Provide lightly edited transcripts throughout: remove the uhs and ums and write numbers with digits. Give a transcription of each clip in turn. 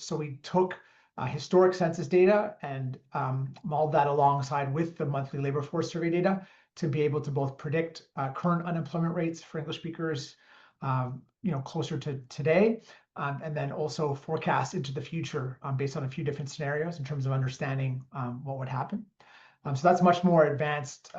So we took historic census data and mulled that alongside with the monthly labor force survey data to be able to both predict current unemployment rates for English speakers, closer to today, and then also forecast into the future based on a few different scenarios in terms of understanding what would happen. So that's much more advanced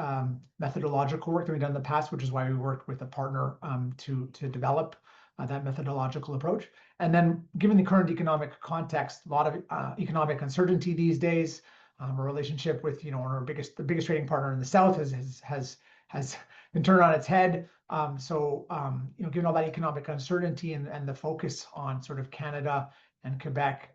methodological work than we've done in the past, which is why we worked with a partner to develop that methodological approach. And then given the current economic context, a lot of economic uncertainty these days, our relationship with the biggest trading partner in the South has been turned on its head. Given all that economic uncertainty and the focus on sort of Canada and Quebec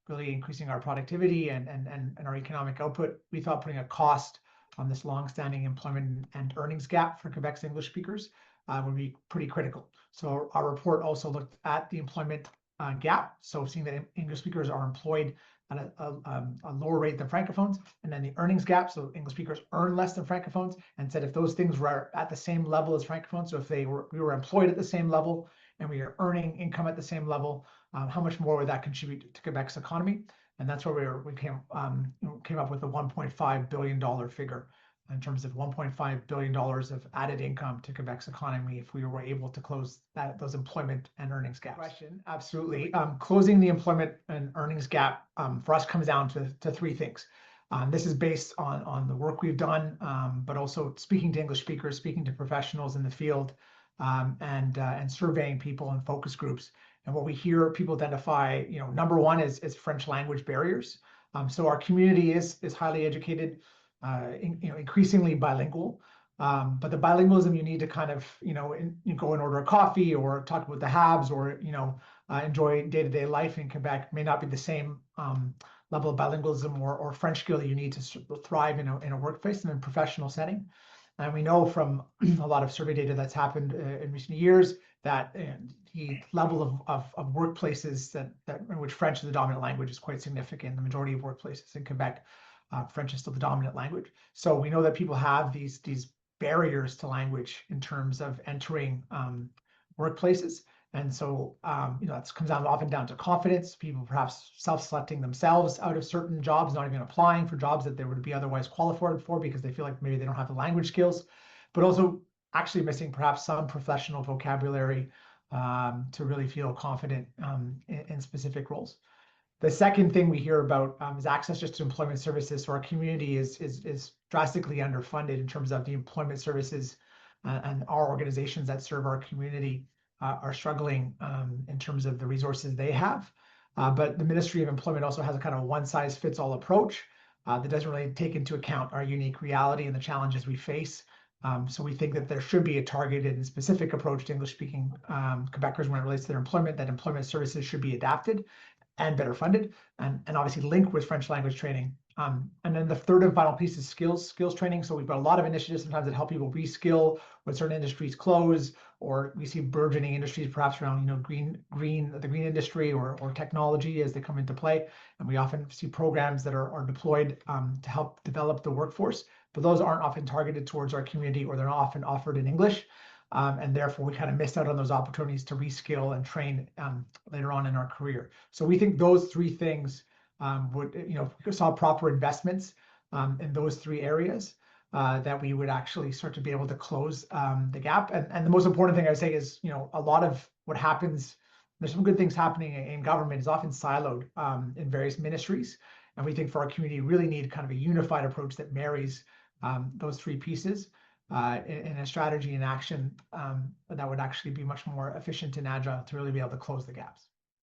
really increasing our productivity and our economic output, we thought putting a cost on this longstanding employment and earnings gap for Quebec's English speakers would be pretty critical. So our report also looked at the employment gap, so seeing that English speakers are employed at a lower rate than Francophones, and then the earnings gap, so English speakers earn less than Francophones, and said if those things were at the same level as Francophones, so if we were employed at the same level and we are earning income at the same level, how much more would that contribute to Quebec's economy? And that's where we came up with a $1.5 billion figure in terms of $1.5 billion of added income to Quebec's economy if we were able to close those employment and earnings gaps. Question, absolutely. Closing the employment and earnings gap for us comes down to three things. This is based on the work we've done, but also speaking to English speakers, speaking to professionals in the field, and surveying people in focus groups. And what we hear people identify, number one is French language barriers. So our community is highly educated, increasingly bilingual, but the bilingualism you need to kind of, you go and order a coffee or talk about the Habs or, enjoy day-to-day life in Quebec may not be the same level of bilingualism or French skill that you need to thrive in a workplace and in a professional setting. And we know from a lot of survey data that's happened in recent years that the level of workplaces in which French is the dominant language is quite significant. The majority of workplaces in Quebec, French is still the dominant language. So we know that people have these barriers to language in terms of entering workplaces. And so, that comes often down to confidence, people perhaps self-selecting themselves out of certain jobs, not even applying for jobs that they would be otherwise qualified for because they feel like maybe they don't have the language skills, but also actually missing perhaps some professional vocabulary to really feel confident in specific roles. The second thing we hear about is access just to employment services. So our community is drastically underfunded in terms of the employment services, and our organizations that serve our community are struggling in terms of the resources they have. But the Ministry of Employment also has a kind of one-size-fits-all approach that doesn't really take into account our unique reality and the challenges we face. So we think that there should be a targeted and specific approach to English-speaking Quebecers when it relates to their employment, that employment services should be adapted and better funded, and obviously linked with French language training. And then the third and final piece is skills training. So we've got a lot of initiatives sometimes that help people reskill when certain industries close, or we see burgeoning industries perhaps around the green industry or technology as they come into play. And we often see programs that are deployed to help develop the workforce, but those aren't often targeted towards our community, or they're not often offered in English. And therefore we kind of missed out on those opportunities to reskill and train later on in our career. So we think those three things would, if we saw proper investments in those three areas, that we would actually start to be able to close the gap. And the most important thing I would say is, a lot of what happens, there's some good things happening in government, is often siloed in various ministries. And we think for our community, really need kind of a unified approach that marries those three pieces in a strategy and action that would actually be much more efficient and agile to really be able to close the gaps.